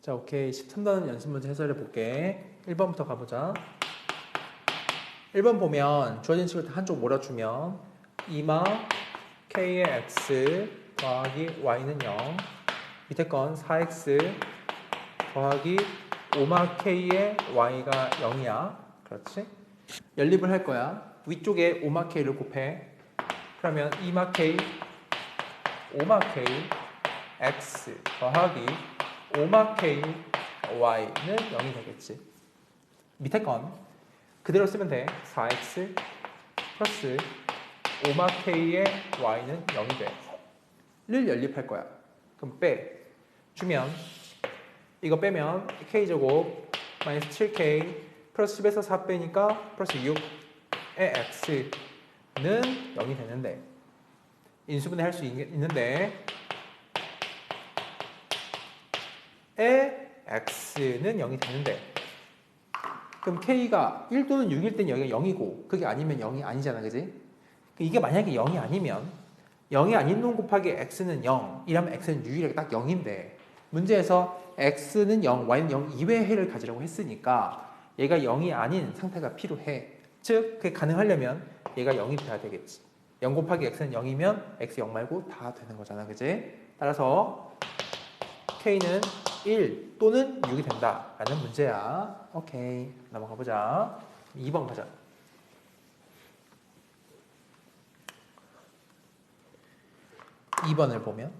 자, 오케이. 13번 연습 문제 해설해 볼게. 1번부터 가보자. 1번 보면 주어진 식을 한쪽 몰아주면 2마 k의 x 더하기 y는 0, 밑에 건 4x 더하기 5마 k의 y가 0이야. 그렇지? 연립을 할 거야. 위쪽에 5마 k를 곱해. 그러면 2마 k 5마 k x 더하기 5마 k y는 0이 되겠지. 밑에 건 그대로 쓰면 돼. 4x 플러스 5마 k의 y는 0이 돼. 를 연립할 거야. 그럼 빼. 주면 이거 빼면 k제곱 마이너스 7k 플러스 10에서 4 빼니까 플러스 6의 x는 0이 되는데, 인수분해 할 수 있는데 의 x는 0이 되는데, 그럼 k가 1 또는 6일 땐 여기가 0이고 그게 아니면 0이 아니잖아, 그지? 이게 만약에 0이 아니면 0이 아닌 놈 곱하기 x는 0 이러면 x는 유일하게 딱 0인데, 문제에서 x는 0, y는 0 이외의 해를 가지라고 했으니까 얘가 0이 아닌 상태가 필요해. 즉 그게 가능하려면 얘가 0이 돼야 되겠지. 0 곱하기 x는 0이면 x 0 말고 다 되는 거잖아, 그지? 따라서 k는 1 또는 6이 된다 라는 문제야. 오케이, 넘어가 보자. 2번 가자. 2번을 보면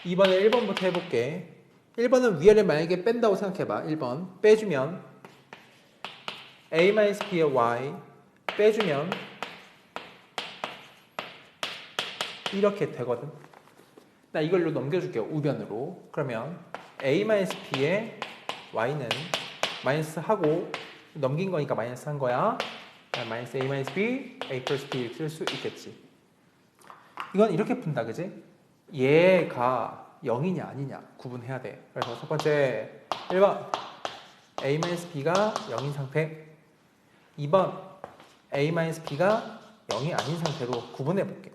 2번을 1번부터 해볼게. 1번은 위아래 만약에 뺀다고 생각해봐. 1번 빼주면 a-b의 y 빼주면 이렇게 되거든. 나 이걸로 넘겨줄게요. 우변으로. 그러면 a-b의 y는 마이너스 하고 넘긴 거니까 마이너스 한 거야. 마이너스 a-b, a 플러스 b 이렇게 쓸 수 있겠지. 이건 이렇게 푼다, 그지? 얘가 0이냐 아니냐 구분해야 돼. 그래서 첫 번째 1번 a-b가 0인 상태, 2번 a-b가 0이 아닌 상태로 구분해 볼게.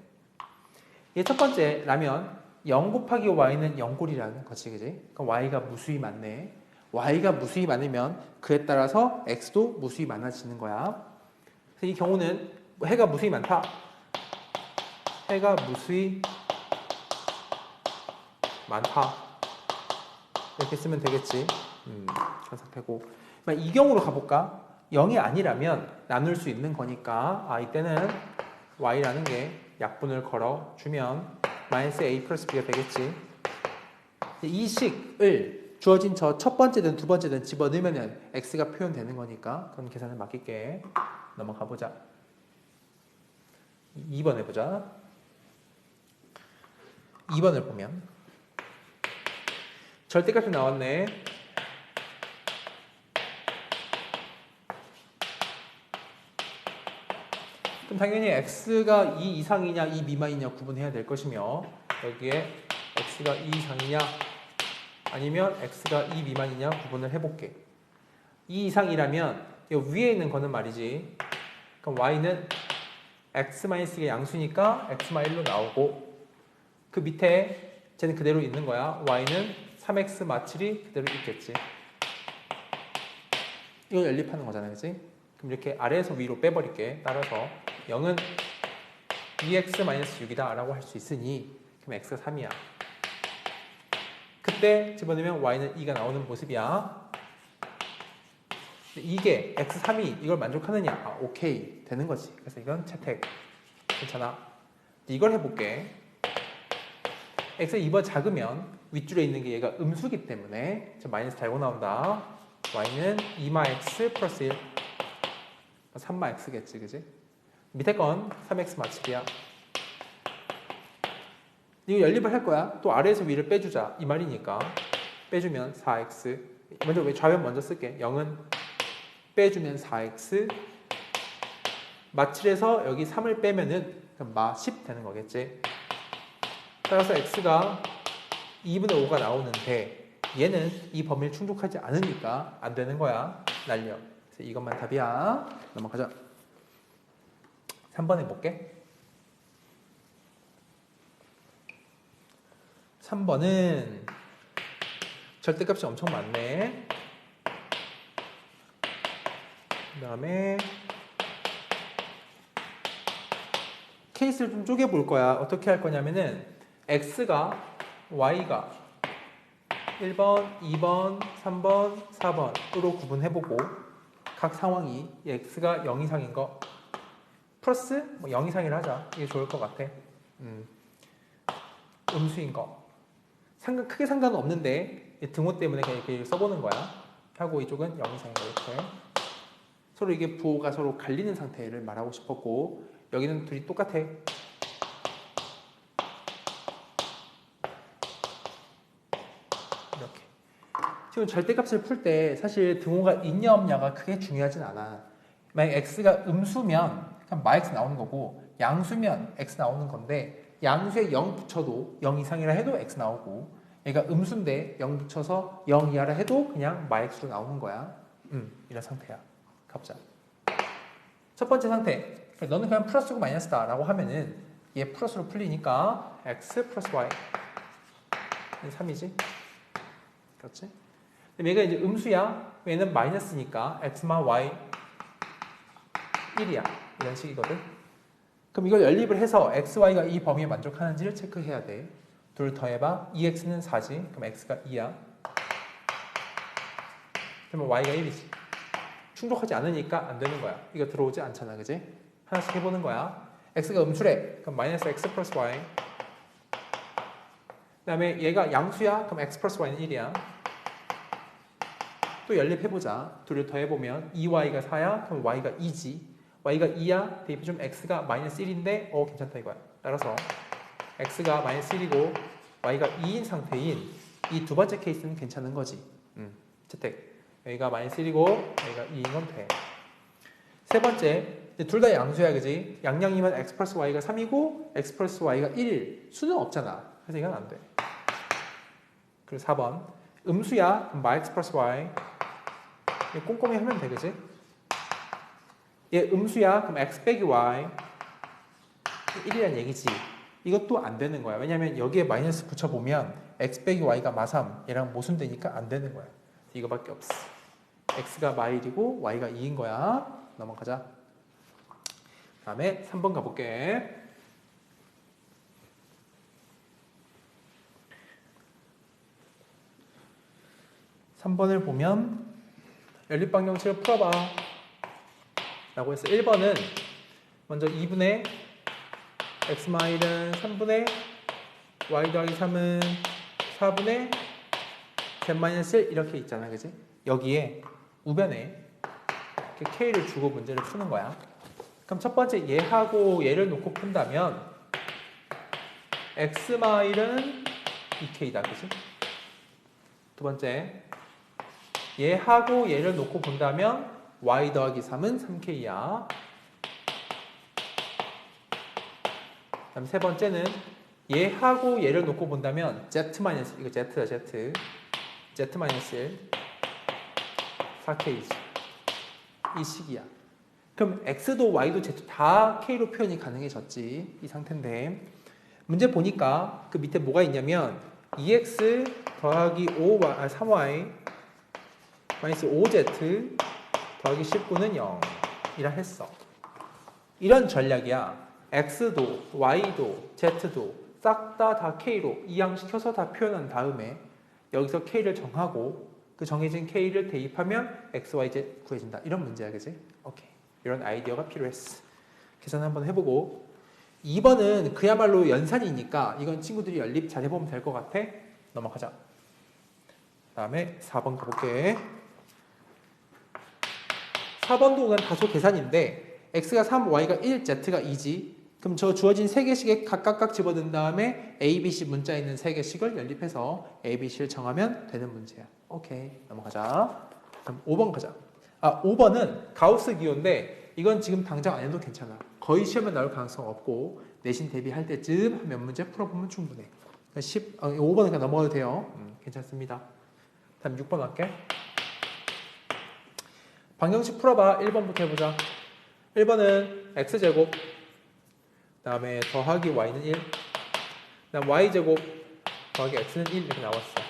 이게 첫 번째 라면 0 곱하기 y는 0꼴이라는 거지, 그지? 그럼 y가 무수히 많네. y가 무수히 많으면 그에 따라서 x도 무수히 많아지는 거야. 그래서 이 경우는 해가 무수히 많다. 해가 무수히 많다. 이렇게 쓰면 되겠지. 그런 상태고. 이 경우로 가볼까? 0이 아니라면 나눌 수 있는 거니까, 이때는 y라는 게 약분을 걸어주면 마이너스 a 플러스 b가 되겠지. 이 식을 주어진 저 첫 번째든 두 번째든 집어넣으면 x가 표현되는 거니까 그건 계산을 맡길게. 넘어가 보자. 2번 해보자. 2번을 보면 절대값이 나왔네. 그럼 당연히 x가 2 이상이냐 2 미만이냐 구분해야 될 것이며, 여기에 x가 2 이상이냐 아니면 x가 2 미만이냐 구분을 해볼게. 2 이상이라면 이 위에 있는 거는 말이지. 그럼 y는 x-의 양수니까 x-1로 나오고, 그 밑에 쟤는 그대로 있는 거야. y는 3x 마칠이 그대로 있겠지. 이거 연립하는 거잖아, 그치? 그럼 이렇게 아래에서 위로 빼버릴게. 따라서 0은 2x-6이다 라고 할 수 있으니 그럼 x가 3이야. 그때 집어넣으면 y는 2가 나오는 모습이야. 이게 x3이 이걸 만족하느냐? 오케이, 되는 거지. 그래서 이건 채택. 괜찮아. 이걸 해볼게. x가 2번 작으면 윗줄에 있는 게 얘가 음수기 때문에 마이너스 달고 나온다. y는 2마x 플러스 1 3마x겠지, 그지? 밑에 건 3x 마칠이야. 이거 연립을 할 거야. 또 아래에서 위를 빼주자 이 말이니까 빼주면 4x. 먼저 왜 좌변 먼저 쓸게. 0은 빼주면 4x 마칠에서 여기 3을 빼면은 마 10 되는 거겠지. 따라서 x가 2분의 5가 나오는데 얘는 이 범위를 충족하지 않으니까 안 되는 거야. 날려. 그래서 이것만 답이야. 넘어가자. 3번 해볼게. 3번은 절대값이 엄청 많네. 그 다음에 케이스를 좀 쪼개볼 거야. 어떻게 할 거냐면은 x가 y가 1번, 2번, 3번, 4번으로 구분해보고 각 상황이 x가 0 이상인 거 플러스 뭐 0 이상이라 하자. 이게 좋을 것 같아. 음수인 거. 크게 상관은 없는데 등호 때문에 그냥 이렇게 써보는 거야. 하고 이쪽은 0 이상인 거 이렇게. 서로 이게 부호가 서로 갈리는 상태를 말하고 싶었고 여기는 둘이 똑같아. 이렇게. 지금 절대값을 풀 때 사실 등호가 있냐 없냐가 크게 중요하진 않아. 만약 x가 음수면 그냥 마x 나오는 거고 양수면 x 나오는 건데 양수에 0 붙여도 0 이상이라 해도 x 나오고 얘가 음수인데 0 붙여서 0 이하라 해도 그냥 마x로 나오는 거야. 이런 상태야. 가보자. 첫 번째 상태. 너는 그냥 플러스고 마이너스다 라고 하면은 얘 플러스로 풀리니까 x 플러스 y 3이지. 그렇지? 얘가 이제 음수야. 얘는 마이너스니까 x만 y 1이야. 이런 식이거든. 그럼 이걸 연립을 해서 x, y가 이 범위에 만족하는지를 체크해야 돼. 둘 더해봐. 2x는 4지. 그럼 x가 2야. 그러면 y가 1이지. 충족하지 않으니까 안 되는 거야. 이거 들어오지 않잖아. 그지? 하나씩 해보는 거야. x가 음수래. 그럼 마이너스 x 플러스 y. 그 다음에 얘가 양수야. 그럼 x 플러스 y는 1이야. 또 연립해보자. 둘을 더해보면 2y가 4야. 그럼 y가 2지. y가 2야. 대입해 좀 x가 마이너스 1인데 괜찮다 이거야. 따라서 x가 마이너스 1이고 y가 2인 상태인 이 두 번째 케이스는 괜찮은 거지. 채택. 여기가 마이너스 1이고 여기가 2인 건 돼. 세 번째. 둘 다 양수야. 그지? 양양이면 x 플러스 y가 3이고 x 플러스 y가 1일. 수는 없잖아. 그래서 이건 안 돼. 그리고 4번. 음수야. 그럼 x 플러스 y. 꼼꼼히 하면 돼. 그지? 얘 음수야. 그럼 x 빼기 y 1이란 얘기지. 이것도 안 되는 거야. 왜냐면 여기에 마이너스 붙여보면 x 빼기 y가 마3 얘랑 모순되니까 안 되는 거야. 이거밖에 없어. x가 마1이고 y가 2인 거야. 넘어가자. 그 다음에 3번 가볼게. (3번을) 보면 연립방정식을 풀어봐 라고 해서 1번은 먼저 2분의 x 마일은 3분의 y 더하기 3은 4분의 z-1 이렇게 있잖아. 그지? 여기에 우변에 이렇게 k를 주고 문제를 푸는 거야. 그럼 첫 번째 얘하고 얘를 놓고 푼다면 x 마일은 2k다. 그지? 두 번째 얘하고 얘를 놓고 본다면 y 더하기 3은 3k야. 그다음 세 번째는 얘하고 얘를 놓고 본다면 z 마이너스 이거 z다 z z 마이너스 1 4k지. 이 식이야. 그럼 x도 y도 z도 다 k로 표현이 가능해졌지. 이 상태인데 문제 보니까 그 밑에 뭐가 있냐면 2x 더하기 3y 마이너스 5z 더하기 19는 0이라 했어. 이런 전략이야. x도 y도 z도 싹 다 k로 이항시켜서 다 표현한 다음에 여기서 k를 정하고 그 정해진 k를 대입하면 x, y, z 구해진다. 이런 문제야. 그지? 오케이. 이런 아이디어가 필요했어. 계산 한번 해보고 2번은 그야말로 연산이니까 이건 친구들이 연립 잘 해보면 될 것 같아. 넘어가자. 그 다음에 4번 가볼게. 4번도 그냥 다소 계산인데 x가 3, y가 1, z가 2지. 그럼 저 주어진 3개씩에 각각 집어넣은 다음에 a, b, c 문자에 있는 3개씩을 연립해서 a, b, c를 정하면 되는 문제야. 오케이. 넘어가자. 그럼 5번 가자. 5번은 가우스 기호인데 이건 지금 당장 안 해도 괜찮아. 거의 시험에 나올 가능성 없고 내신 대비할 때쯤 몇 문제 풀어보면 충분해. 5번은 그냥 넘어가도 돼요. 괜찮습니다. 다음 6번 할게. 방정식 풀어봐. 1번부터 해보자. 1번은 x제곱 그 다음에 더하기 y는 1 그 다음 y제곱 더하기 x는 1 이렇게 나왔어.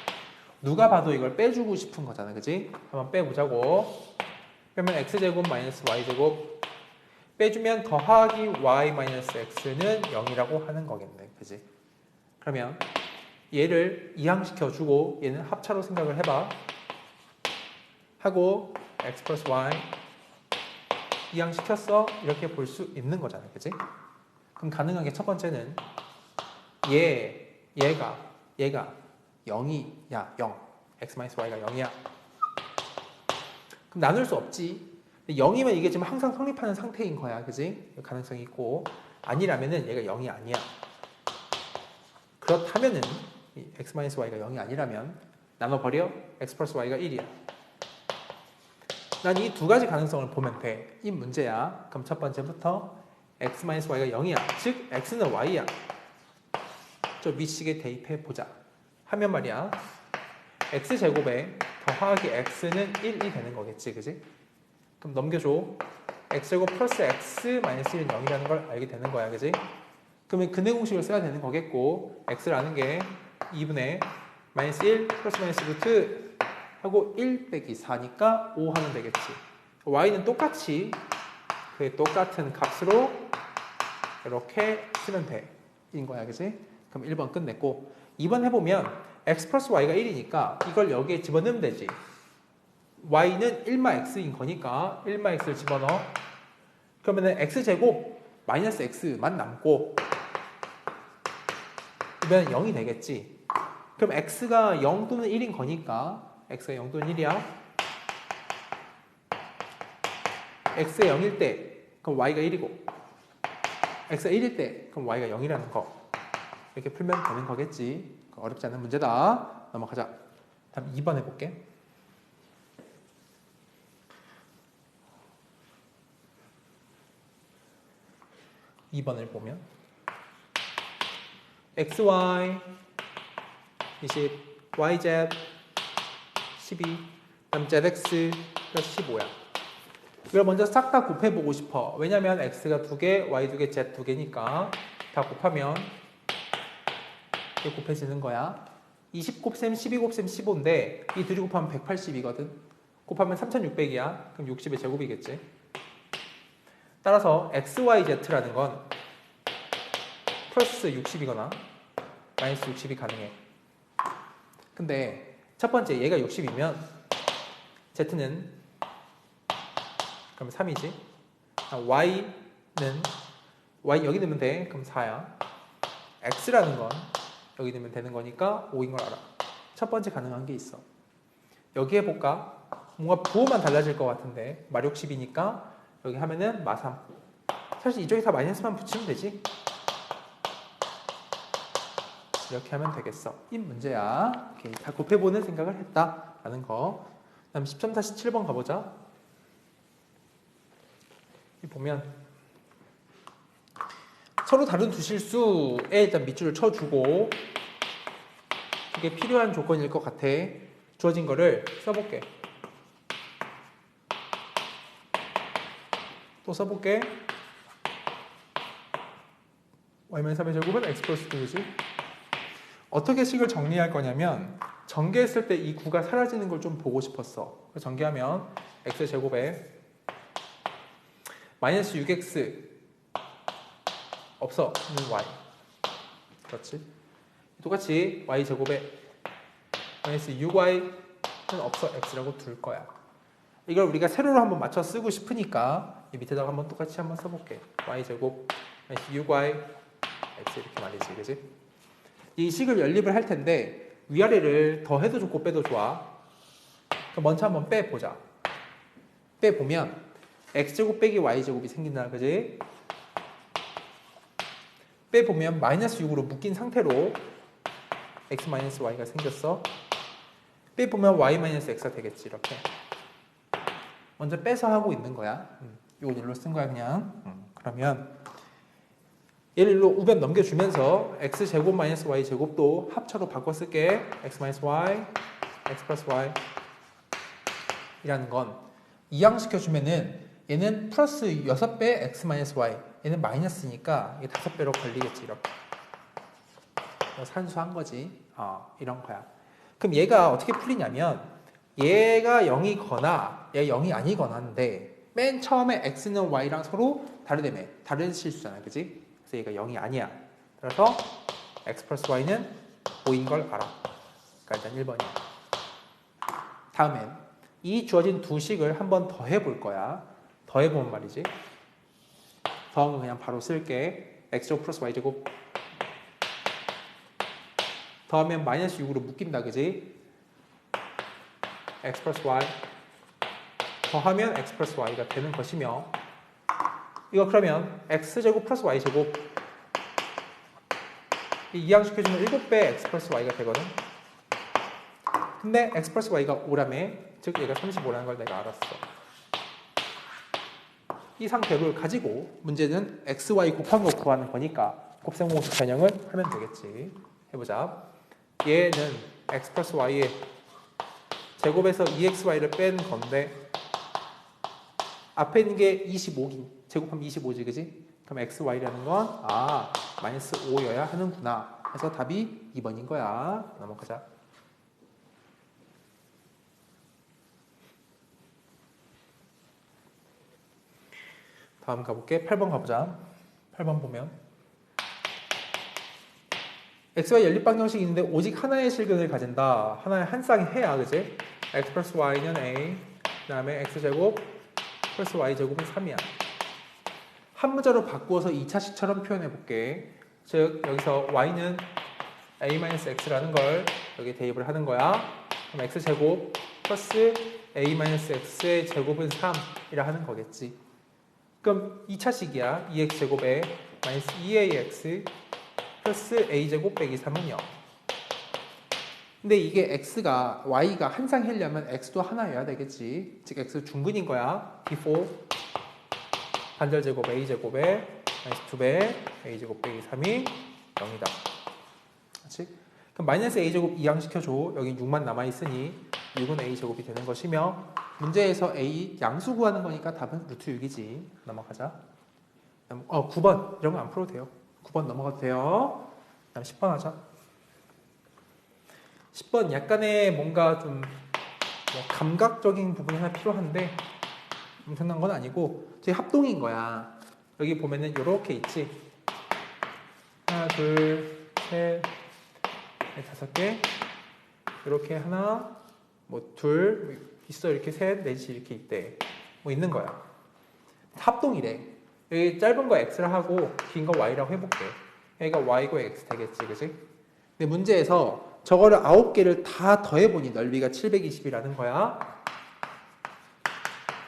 누가 봐도 이걸 빼주고 싶은 거잖아, 그지? 한번 빼보자고. 그러면 x제곱 마이너스 y제곱 빼주면 더하기 y 마이너스 x는 0이라고 하는 거겠네, 그지? 그러면 얘를 이항시켜주고 얘는 합차로 생각을 해봐. 하고 x 플러스 y 이항시켰어? 이렇게 볼 수 있는 거잖아, 그지? 그럼 가능한 게 첫 번째는 얘가 0이야, 0. x-y가 0이야. 그럼 나눌 수 없지. 0이면 이게 지금 항상 성립하는 상태인 거야, 그지? 가능성이 있고. 아니라면은 얘가 0이 아니야. 그렇다면은 이 x-y가 0이 아니라면 나눠버려 x 플러스 y가 1이야. 난 이 두 가지 가능성을 보면 돼. 이 문제야. 그럼 첫 번째부터 x-y가 0이야. 즉 x는 y야. 저 위식에 대입해 보자. 하면 말이야. x제곱에 더하기 x는 1이 되는 거겠지, 그지? 그럼 넘겨줘. x제곱 플러스 x 마이너스 1은 0이라는 걸 알게 되는 거야, 그지? 그러면 근해 공식을 써야 되는 거겠고 x라는 게 2분의 마이너스 1 플러스 마이너스 루트 하고 1 빼기 4니까 5 하면 되겠지. y는 똑같이 그 똑같은 값으로 이렇게 쓰면 돼. 인 거야, 그지? 그럼 1번 끝냈고 2번 해보면 x 플러스 y가 1이니까 이걸 여기에 집어넣으면 되지. y는 1마 x인 거니까 1마 x를 집어넣어. 그러면은 x제곱 마이너스 x만 남고 그러면 0이 되겠지. 그럼 x가 0 또는 1인 거니까 x가 0 또는 1이야. x가 0일 때 그럼 y가 1이고 x가 1일 때 그럼 y가 0이라는 거. 이렇게 풀면 되는 거겠지. 어렵지 않은 문제다. 넘어가자. 다음 2번 해볼게. 2번을 보면 xy 20, yz 12, 그다음 zx 플러스 15야. 이걸 먼저 싹 다 곱해보고 싶어. 왜냐면 x가 2개, y 2개, z 2개니까 다 곱하면 이렇게 곱해지는 거야. 20 곱셈 12 곱셈 15인데 이 둘이 곱하면 180이거든. 곱하면 3600이야. 그럼 60의 제곱이겠지. 따라서 xyz라는 건 플러스 60이거나 마이너스 60이 가능해. 근데 첫 번째 얘가 60이면 z는 그럼 3이지. y는 y 여기 넣으면 돼. 그럼 4야. x라는 건 여기 넣으면 되는 거니까 5인 걸 알아. 첫 번째 가능한 게 있어. 여기 해볼까? 뭔가 부호만 달라질 것 같은데 마 60이니까 여기 하면은 마 3. 사실 이쪽에 다 마이너스만 붙이면 되지. 이렇게 하면 되겠어. 이 문제야. 오케이. 다 곱해보는 생각을 했다라는 거. 다음 10.47번 가보자. 이 보면 서로 다른 두 실수에 일단 밑줄을 쳐주고 그게 필요한 조건일 것 같아. 주어진 거를 써볼게. 또 써볼게. y-3의 제곱은 x 플러스 2지. 어떻게 식을 정리할 거냐면 전개했을 때 이 구가 사라지는 걸 좀 보고 싶었어. 그래서 전개하면 x제곱에 마이너스 6x 없어. y. 그렇지. 똑같이 y제곱에 마이너스 6y는 없어. x라고 둘 거야. 이걸 우리가 세로로 한번 맞춰 쓰고 싶으니까 이 밑에다가 한번 똑같이 한번 써볼게. y제곱 마이너스 6y x 이렇게 말이지. 그지? 이 식을 연립을 할 텐데 위아래를 더해도 좋고 빼도 좋아. 그럼 먼저 한번 빼보자. 빼보면 x제곱 빼기 y제곱이 생긴다. 그지? 빼보면 마이너스 6으로 묶인 상태로 x 마이너스 y가 생겼어. 빼보면 y 마이너스 x가 되겠지. 이렇게 먼저 빼서 하고 있는 거야. 이거 일로 쓴 거야 그냥. 그러면 얘를 일로 우변 넘겨주면서 x제곱 마이너스 y제곱도 합차로 바꿔 쓸게. x 마이너스 y, x 플러스 y 이라는 건 이항시켜주면은 얘는 플러스 6배 x 마이너스 y, 얘는 마이너스니까 이게 5배로 걸리겠지. 이렇게 산수한 거지. 이런 거야. 그럼 얘가 어떻게 풀리냐면 얘가 0이거나 얘가 0이 아니거나 하는데 맨 처음에 x는 y랑 서로 다르다며. 다른 실수잖아. 그지? 그래서 얘가 0이 아니야. 그래서 x 플러스 y는 5인 걸 알아. 그러니까 일단 1번이야. 다음엔 이 주어진 두 식을 한번 더 해볼 거야. 더 해보면 말이지. 더한 건 그냥 바로 쓸게. x제곱 플러스 y제곱 더하면 마이너스 6으로 묶인다. 그지? x 플러스 y 더하면 x 플러스 y가 되는 것이며 이거 그러면 x제곱 플러스 y제곱 이항시켜주면 7배 x 플러스 y가 되거든. 근데 x 플러스 y가 5라며 즉 얘가 35라는 걸 내가 알았어. 이 상태를 가지고 문제는 x, y 곱한 거 구하는 거니까 곱셈공식 변형을 하면 되겠지. 해보자. 얘는 x 플러스 y의 제곱에서 2xy를 뺀 건데 앞에 있는 게 25긴 제곱하면 25지 그지? 그럼 xy라는 건 마이너스 5여야 하는구나. 그래서 답이 2번인 거야. 넘어가자. 다음 가볼게. 8번 가보자. 8번 보면 xy 연립방정식이 있는데 오직 하나의 실근을 가진다. 하나의 한 쌍의 해야 그지? x 플러스 y는 a 그 다음에 x제곱 플러스 y제곱은 3이야. 한 문자로 바꾸어서 2차식처럼 표현해 볼게. 즉 여기서 y는 a-x라는 걸 여기 대입을 하는 거야. 그럼 x제곱 플러스 a-x의 제곱은 3이라 하는 거겠지. 그럼 2차식이야. 2x제곱에 마이너스 2ax 플러스 a제곱 빼기 3은 0. 근데 이게 x가 y가 한 쌍 해려면 x도 하나여야 되겠지. 즉 x 중근인 거야. before 반절제곱 a제곱에 마이너스 2배 a제곱 빼기 3이 0이다. 그렇지? 그럼 마이너스 a제곱 이항시켜줘. 여기 6만 남아있으니 6은 a제곱이 되는 것이며 문제에서 a 양수 구하는 거니까 답은 루트 6이지. 넘어가자. 9번 이런 거 안 풀어도 돼요. 9번 넘어가도 돼요. 다음 10번 하자. 10번 약간의 뭔가 좀 감각적인 부분이 하나 필요한데 엄청난 건 아니고 제 합동인 거야. 여기 보면은 이렇게 있지. 하나, 둘, 셋, 넷, 5개. 이렇게 하나, 뭐 둘 있어. 이렇게 셋, 넷이 이렇게 있대. 뭐 있는 거야. 합동이래. 여기 짧은 거 x를 하고 긴 거 y라고 해볼게. 여기가 y고 x 되겠지, 그지? 근데 문제에서 저거를 9개를 다 더해보니 넓이가 720이라는 거야.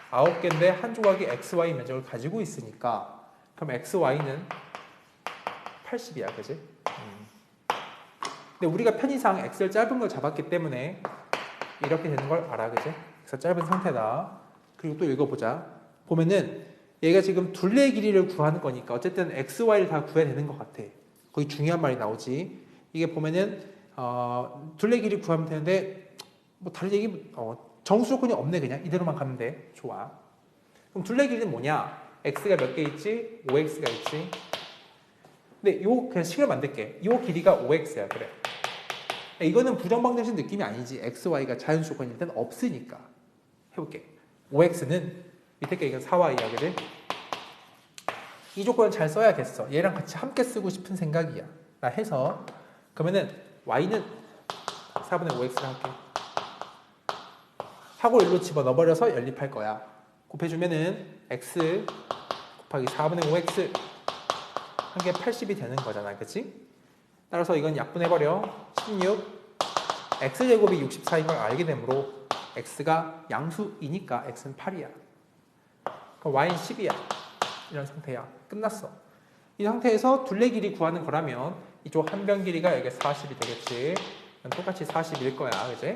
9개인데 한 조각이 xy 면적을 가지고 있으니까 그럼 xy는 80이야, 그지? 근데 우리가 편의상 x를 짧은 걸 잡았기 때문에 이렇게 되는 걸 알아, 그지? 그래서 짧은 상태다. 그리고 또 읽어보자. 보면은 얘가 지금 둘레의 길이를 구하는 거니까 어쨌든 xy를 다 구해야 되는 것 같아. 거기 중요한 말이 나오지. 이게 보면은 둘레 길이 구하면 되는데 뭐 다른 얘기 정수 조건이 없네. 그냥 이대로만 가면 돼. 좋아. 그럼 둘레 길이는 뭐냐? x가 몇 개 있지? 5x가 있지. 근데 요 그냥 식을 만들게. 요 길이가 5x야. 그래. 이거는 부정방정식 느낌이 아니지. xy가 자연수 조건일 땐 없으니까. 해볼게. 5x는 밑에 게 이건 4y야. 그래? 이 조건을 잘 써야겠어. 얘랑 같이 함께 쓰고 싶은 생각이야. 나 해서 그러면은 y는 4분의 5x를 할게. 하고 1로 집어넣어버려서 연립할 거야. 곱해주면은 x 곱하기 4분의 5x 한 개 80이 되는 거잖아. 그치? 따라서 이건 약분해버려. 16 x제곱이 64인 걸 알게 되므로 x가 양수이니까 x는 8이야. 그럼 y는 10이야. 이런 상태야. 끝났어. 이 상태에서 둘레 길이 구하는 거라면 이쪽 한 변 길이가 여기 40이 되겠지. 똑같이 40일 거야. 그지?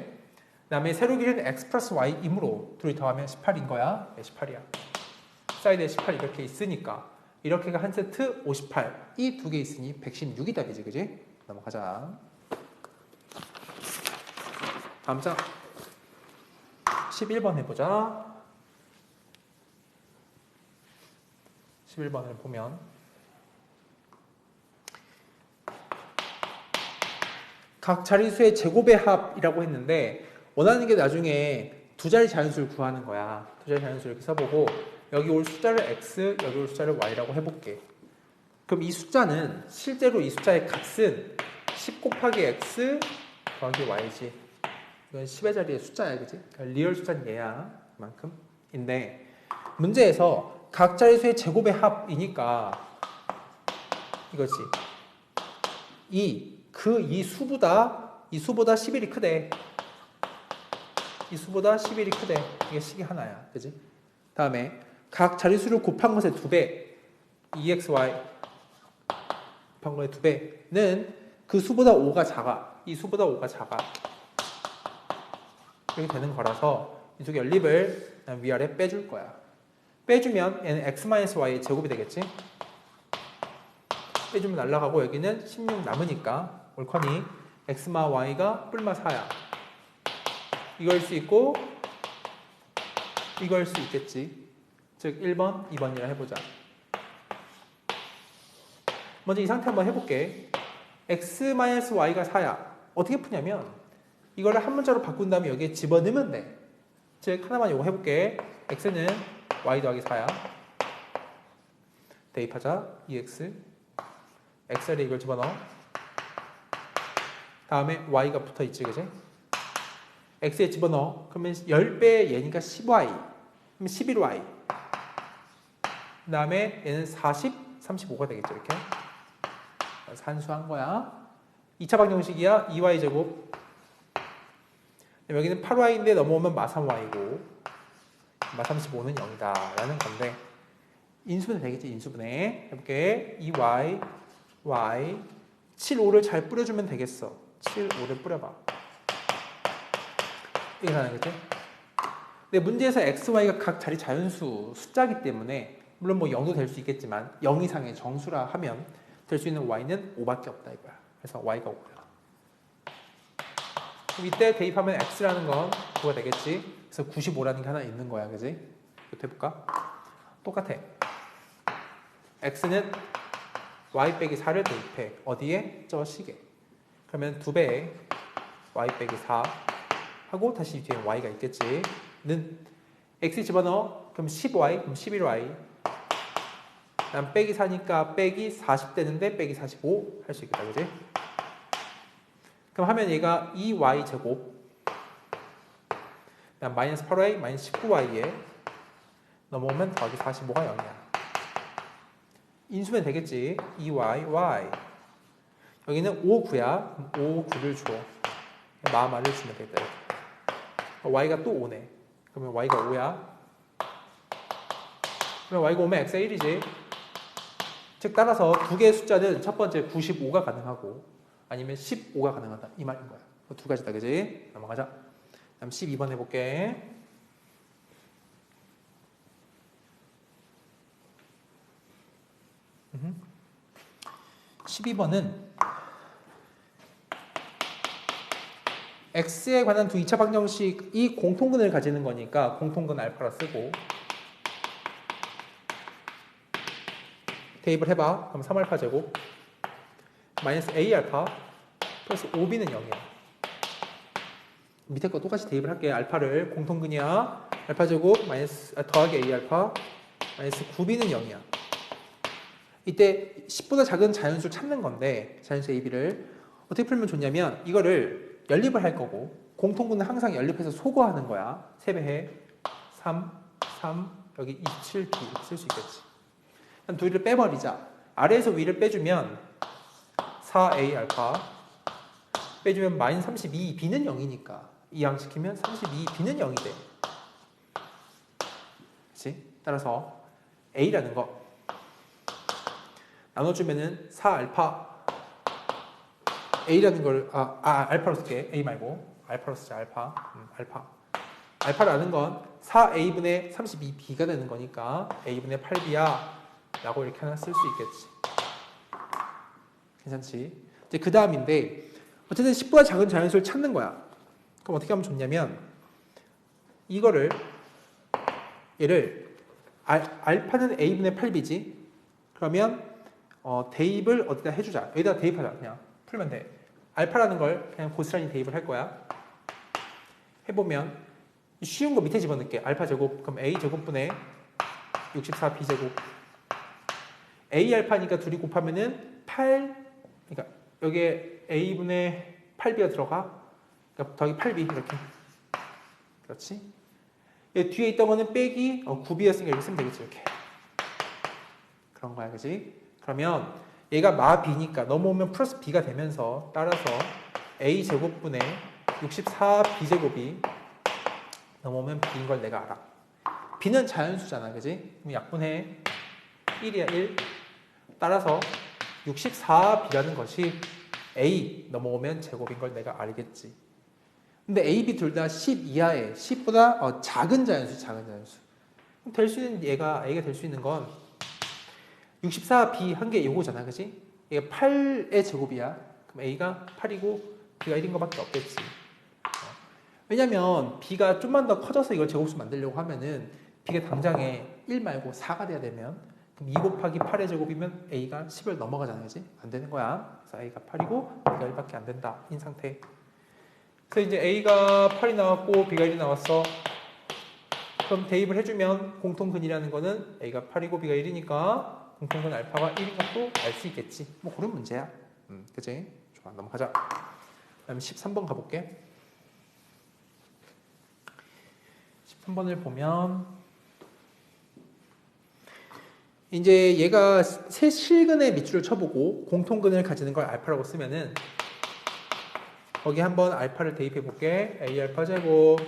그 다음에 세로 길이는 x 플러스 y이므로 둘이 더하면 18인 거야. 네, 18이야. 사이드에 18 이렇게 있으니까 이렇게가 한 세트 58. 이 두 개 있으니 116이 답이지. 그지? 넘어가자. 다음 장 11번 해보자. 11번을 보면 각 자릿수의 제곱의 합이라고 했는데 원하는 게 나중에 두 자리 자연수를 구하는 거야. 두 자리 자연수를 이렇게 써보고 여기 올 숫자를 x, 여기 올 숫자를 y라고 해볼게. 그럼 이 숫자는 실제로 이 숫자의 값은 10 곱하기 x 더하기 y지. 이건 10의 자리의 숫자야, 그지? 그러니까 리얼 숫자는 얘야, 그만큼인데 문제에서 각 자릿수의 제곱의 합이니까 이거지. 이 수보다 11이 크대. 이 수보다 11이 크대. 이게 식이 하나야, 그지? 다음에 각 자릿수를 곱한 것의 2배, 2xy 곱한 것의 2배는 그 수보다 5가 작아. 이 수보다 5가 작아. 이렇게 되는 거라서 이쪽 연립을 위아래 빼줄 거야. 빼주면 얘는 x-y의 제곱이 되겠지? 빼주면 날라가고 여기는 16 남으니까 옳거니 x마 y가 뿔마 4야. 이걸 수 있고 이걸 수 있겠지. 즉 1번, 2번이라 해보자. 먼저 이 상태 한번 해볼게. x-y가 4야. 어떻게 푸냐면 이거를 한 문자로 바꾼 다음에 여기에 집어넣으면 돼. 즉 하나만 이거 해볼게. x는 y 더하기 4야. 대입하자. 2x x에 이걸 집어넣어. 다음에 y가 붙어있지, 그지? x에 집어넣어. 그러면 10배의 얘니까 10y. 그럼 11y. 그 다음에 얘는 40, 35가 되겠죠, 이렇게. 산수한 거야. 2차 방정식이야. 2y제곱. 여기는 8y인데 넘어오면 마3y고 마35는 0이다 라는 건데 인수분해 되겠지. 인수분해 해볼게. 2y y 7, 5를 잘 뿌려주면 되겠어. 7, 5를 뿌려봐. 이게 가능하겠지? 근데 문제에서 x, y가 각 자리 자연수 숫자이기 때문에 물론 뭐 0도 될 수 있겠지만 0 이상의 정수라 하면 될 수 있는 y는 5밖에 없다 이거야. 그래서 y가 5야. 그럼 이때 대입하면 x라는 건 그거가 되겠지. 그래서 95라는 게 하나 있는 거야, 그지? 이것도 해볼까? 똑같아. x는 y 빼기 4를 대입해. 어디에? 저 식에. 그러면 2배에 y 빼기 4 하고 다시 뒤에 y가 있겠지. 는 x 집어넣어. 그럼 10y, 그럼 11y. 난 빼기 4니까 빼기 40 되는데 빼기 45 할 수 있겠다, 그지? 그럼 하면 얘가 2y 제곱 마이너스 8y, 마이너스 19y에 넘어오면 더하기 45가 0이야. 인수면 되겠지. 2y, y. 여기는 5, 9야. 5, 9를 줘. 마마를 주면 되겠다. y가 또 5네. 그러면 y가 5야. 그러면 y가 5면 x가 1이지. 즉 따라서 두 개의 숫자는 첫 번째 95가 가능하고 아니면 15가 가능하다. 이 말인 거야. 두 가지다, 그지? 넘어가자. 다음 12번 해볼게. 음. 12번은 x에 관한 두 2차 방정식이 공통근을 가지는 거니까 공통근 알파라 쓰고 대입을 해봐. 그럼 3알파 제곱 마이너스 a알파 플러스 5b는 0이야. 밑에 거 똑같이 대입을 할게. 알파를 공통근이야. 알파 제곱 마이너스 더하기 a알파 마이너스 9b는 0이야. 이때 10보다 작은 자연수를 찾는 건데 자연수 ab를 어떻게 풀면 좋냐면 이거를 연립을 할 거고 공통근은 항상 연립해서 소거하는 거야. 3배해 3, 3 여기 27b 쓸 수 있겠지. 한 둘을 빼버리자. 아래에서 위를 빼주면 4a 알파 빼주면 마이너스 32b는 0이니까 이항시키면 32b는 0이 돼. 그치? 따라서 a라는 거 나눠주면은 4알파 a라는 걸 알파로 쓸게. a 말고 알파로 쓰자. 알파라는 건 4a분의 32b가 되는 거니까 a분의 8b야 라고 이렇게 하나 쓸 수 있겠지. 괜찮지? 이제 그 다음인데 어쨌든 10보다 작은 자연수를 찾는 거야. 그럼 어떻게 하면 좋냐면 이거를 얘를 알파는 a분의 8b지. 그러면 대입을 어디다 해주자. 여기다 대입하자. 그냥 풀면 돼. 알파라는 걸 그냥 고스란히 대입을 할 거야. 해보면 쉬운 거 밑에 집어넣을게. 알파 제곱 그럼 A 제곱분의 64B제곱 A 알파니까 둘이 곱하면은 8 그러니까 여기에 A분의 8B가 들어가 그러니까 더하기 8B 이렇게 그렇지? 뒤에 있던 거는 빼기 9B였으니까 이렇게 쓰면 되겠지 이렇게 그런 거야 그지? 그러면 얘가 마 B니까 넘어오면 플러스 B가 되면서 따라서 A 제곱분의 64B제곱이 넘어오면 B인 걸 내가 알아. B는 자연수잖아 그지? 그럼 약분해 1이야 1 따라서 64B라는 것이 A 넘어오면 제곱인 걸 내가 알겠지. 근데 A, B 둘 다 10 이하에 10보다 작은 자연수 작은 자연수 될 수 있는 얘가 A가 될 수 있는 건 64B 한 게 요거잖아 그지? 얘가 8의 제곱이야. 그럼 A가 8이고 B가 1인 것밖에 없겠지. 왜냐면 B가 좀만 더 커져서 이걸 제곱수 만들려고 하면은 B가 당장에 1 말고 4가 돼야 되면 그럼 2 곱하기 8의 제곱이면 A가 10을 넘어가잖아 그지? 안 되는 거야. 그래서 A가 8이고 B가 1밖에 안 된다. 인 상태. 그래서 이제 A가 8이 나왔고 B가 1이 나왔어. 그럼 대입을 해주면 공통근이라는 거는 A가 8이고 B가 1이니까 공통근 알파가 1인 것도 알 수 있겠지. 뭐 그런 문제야. 그치? 좋아, 넘어가자. 그다음 13번 가볼게. 13번을 보면 이제 얘가 세 실근의 밑줄을 쳐보고 공통근을 가지는 걸 알파라고 쓰면은 거기 한번 알파를 대입해 볼게. A 알파 제곱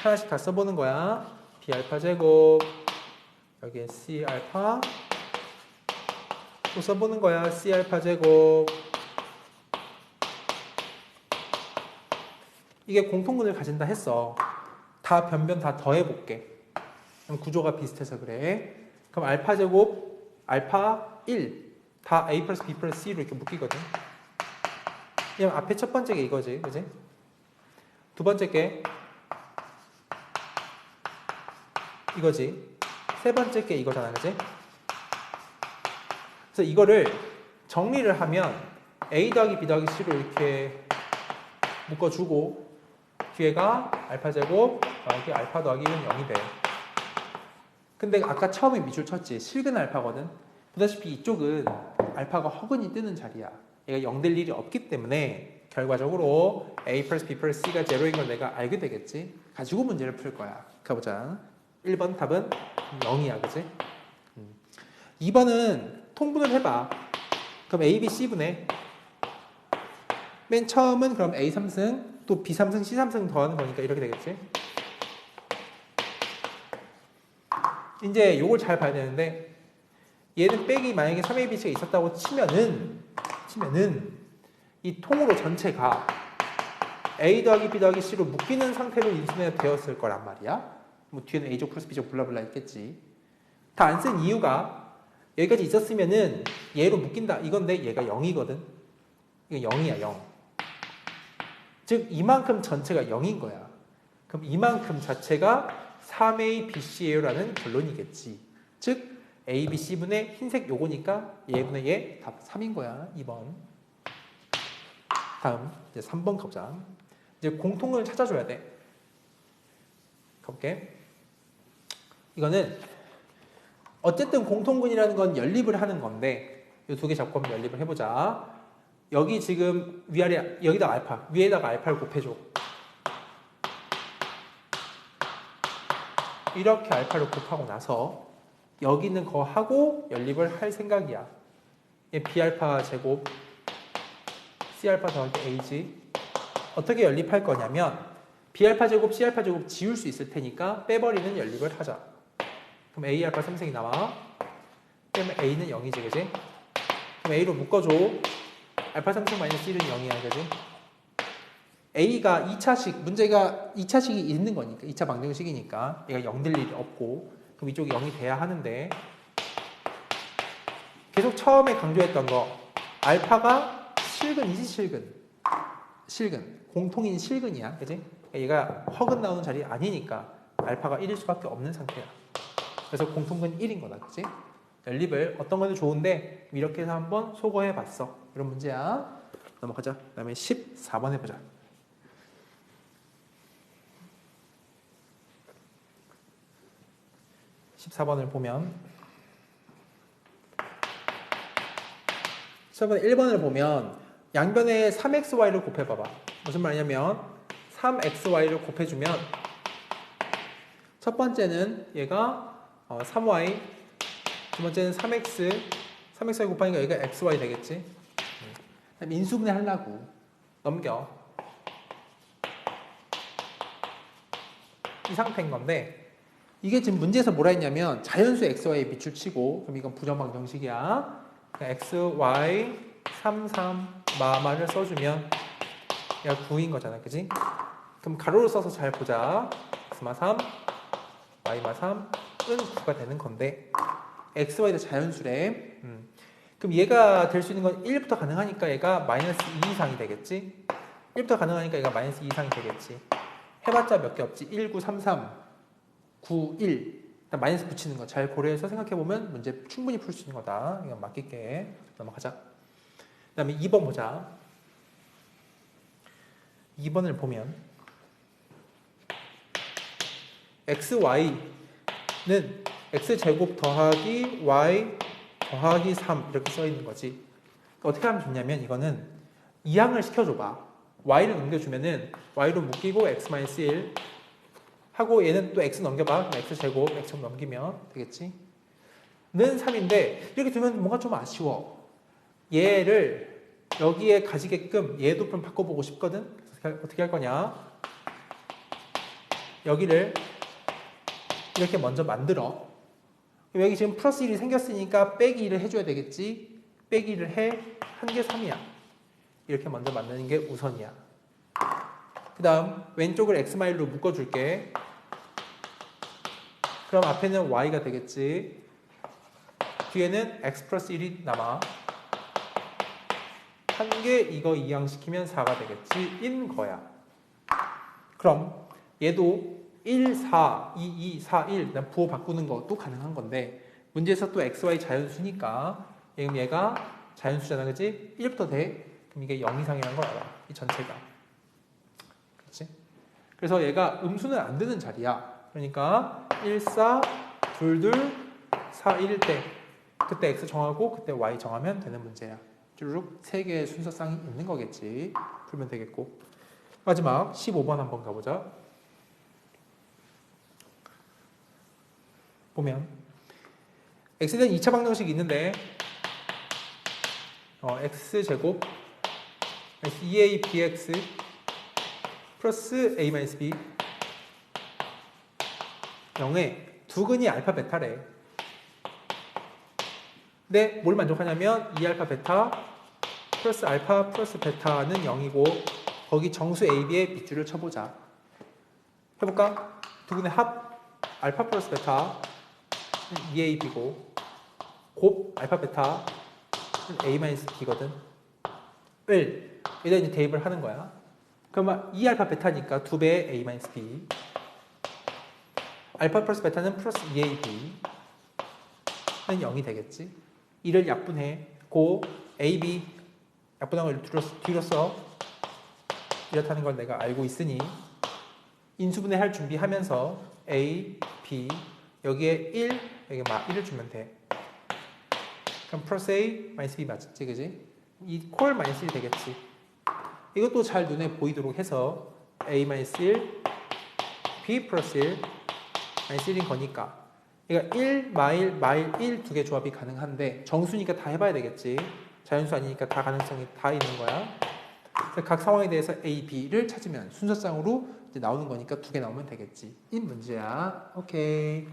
하나씩 다 써보는 거야. B 알파 제곱 여기에 C 알파 또 써보는 거야. C 알파 제곱 이게 공통근을 가진다 했어. 다 변변 다 더해볼게. 그럼 구조가 비슷해서 그래. 그럼 알파 제곱 알파 1 다 A 플러스 B 플러스 C로 이렇게 묶이거든. 그냥 앞에 첫 번째 게 이거지. 그지? 두 번째 게 이거지. 세 번째 게 이거잖아. 그지? 그래서 이거를 정리를 하면 A 더하기 B 더하기 C로 이렇게 묶어주고 뒤에가 알파 제곱 더하기 알파 더하기 1은 0이 돼. 근데 아까 처음에 밑줄 쳤지. 실근 알파거든. 보다시피 이쪽은 알파가 허근이 뜨는 자리야. 얘가 0 될 일이 없기 때문에 결과적으로 A 플러스 B 플러스 C가 제로인 걸 내가 알게 되겠지. 가지고 문제를 풀 거야. 가보자. 1번 답은 0이야. 그치? 2번은 통분을 해봐. 그럼 A, B, C분의 맨 처음은 그럼 A 3승 또 B 3승, C 3승 더하는 거니까 이렇게 되겠지. 이제 요걸 잘 봐야 되는데 얘는 빼기 만약에 3ABC가 있었다고 치면은 이 통으로 전체가 A 더하기 B 더하기 C로 묶이는 상태로 인수가 되었을 거란 말이야. 뭐 뒤에는 A족 플러스 B족 블라블라 있겠지. 다 안 쓴 이유가 여기까지 있었으면은 얘로 묶인다 이건데 얘가 0이거든. 이거 0이야 0. 즉 이만큼 전체가 0인 거야. 그럼 이만큼 자체가 3ABC예요라는 결론이겠지. 즉 ABC분의 흰색 요거니까 얘분의 얘 답 3인 거야. 2번. 다음 이제 3번 가보자. 이제 공통을 찾아줘야 돼. 가볼게. 이거는 어쨌든 공통근이라는 건 연립을 하는 건데 이 두 개 잡고 한번 연립을 해보자. 여기 지금 위아래 여기다 알파 위에다가 알파를 곱해줘. 이렇게 알파를 곱하고 나서 여기 있는 거 하고 연립을 할 생각이야. 얘 B알파 제곱 C알파 더하기 A지. 어떻게 연립할 거냐면 B알파 제곱 C알파 제곱 지울 수 있을 테니까 빼버리는 연립을 하자. 그럼 A알파 3승이 나와. 그러면 A는 0이지 그지? 그럼 A로 묶어줘. 알파 3승 마이너스 1은 0이야 그지? A가 2차식 문제가 2차식이 있는 거니까 2차 방정식이니까 얘가 0 될 일이 없고 그럼 이쪽이 0이 돼야 하는데 계속 처음에 강조했던 거 알파가 실근이지 실근 공통인 실근이야 그지? 얘가 허근 나오는 자리 아니니까 알파가 1일 수밖에 없는 상태야. 그래서 공통근 1인 거다 그지? 연립을 어떤 건지 좋은데 이렇게 해서 한번 소거해 봤어. 이런 문제야. 넘어가자. 그 다음에 14번 해보자. 14번을 보면 1번을 보면 양변에 3xy를 곱해봐봐. 무슨 말이냐면 3xy를 곱해주면 첫 번째는 얘가 3y, 두 번째는 3xy 곱하니까 얘가 xy 되겠지. 인수분해 하려고 넘겨. 이 상태인 건데 이게 지금 문제에서 뭐라 했냐면 자연수 xy에 밑줄 치고, 그럼 이건 부정방 정식이야. x, y, 3, 3, 마마를 써주면 얘가 9인 거잖아, 그지? 그럼 가로로 써서 잘 보자. x마 3, y마 3은 9가 되는 건데 xy도 자연수래. 그럼 얘가 될 수 있는 건 1부터 가능하니까 얘가 마이너스 2 이상이 되겠지? 1부터 가능하니까 얘가 마이너스 2 이상이 되겠지? 해봤자 몇 개 없지? 1, 9, 3, 3, 9, 1. 일단 마이너스 붙이는 거 잘 고려해서 생각해보면 문제 충분히 풀 수 있는 거다. 이건 맡길게. 넘어가자. 그 다음에 2번 보자. 2번을 보면 xy는 x제곱 더하기 y 더하기 3 이렇게 써 있는 거지. 어떻게 하면 좋냐면 이거는 이항을 시켜줘봐. y를 넘겨주면은 y로 묶이고 x-1 하고 얘는 또 x 넘겨봐. x제곱 x제곱 넘기면 되겠지. 는 3인데 이렇게 두면 뭔가 좀 아쉬워. 얘를 여기에 가지게끔 얘도 좀 바꿔보고 싶거든. 어떻게 할 거냐. 여기를 이렇게 먼저 만들어. 여기 지금 플러스 1이 생겼으니까 빼기 1을 해줘야 되겠지. 빼기 1을 해. 한 개 3이야. 이렇게 먼저 만드는 게 우선이야. 그 다음 왼쪽을 x마일로 묶어줄게. 그럼 앞에는 y가 되겠지. 뒤에는 x 플러스 1이 남아. 한 개 이거 이항시키면 4가 되겠지. 인 거야. 그럼 얘도 1, 4, 2, 2, 4, 1 부호 바꾸는 것도 가능한 건데 문제에서 또 xy 자연수니까 얘가 자연수잖아, 그치? 1부터 돼. 그럼 이게 0 이상이라는 걸 알아. 이 전체가. 그렇지? 그래서 얘가 음수는 안 되는 자리야. 그러니까 1, 4, 2, 2, 4, 1일 때 그때 x 정하고 그때 y 정하면 되는 문제야. 쭈르륵 3개의 순서쌍이 있는 거겠지. 풀면 되겠고. 마지막 15번 한번 가보자. 보면 x에 대한 2차 방정식이 있는데 x제곱2abx 플러스 a-b 0에 두근이 알파 베타래. 근데 뭘 만족하냐면 2알파 베타 플러스 알파 플러스 베타는 0이고 거기 정수 ab의 밑줄을 쳐보자. 해볼까? 두근의 합 알파 플러스 베타 2ab고 곱 알파 베타 a-b거든. 을 여기다 이제 대입을 하는 거야. 그러면 2알파 베타니까 2배의 a-b 알파 플러스 베타는 플러스 2ab는 0이 되겠지. 이를 약분해. 고 ab 약분한 걸 뒤로 써. 이렇다는 걸 내가 알고 있으니 인수분해 할 준비하면서 a, b 여기에 1, 여기 막 1을 주면 돼. 그럼 플러스 a, 마이너스 b 맞지, 그지? 이 콜 마이너스 1이 되겠지. 이것도 잘 눈에 보이도록 해서 a 마이너스 1, b 플러스 1, 마이너스 1인 거니까 그러니까 1, 마일 1 두 개 조합이 가능한데 정수니까 다 해봐야 되겠지. 자연수 아니니까 다 가능성이 다 있는 거야. 그래서 각 상황에 대해서 a, b를 찾으면 순서쌍으로 이제 나오는 거니까 두 개 나오면 되겠지. 이 문제야. 오케이.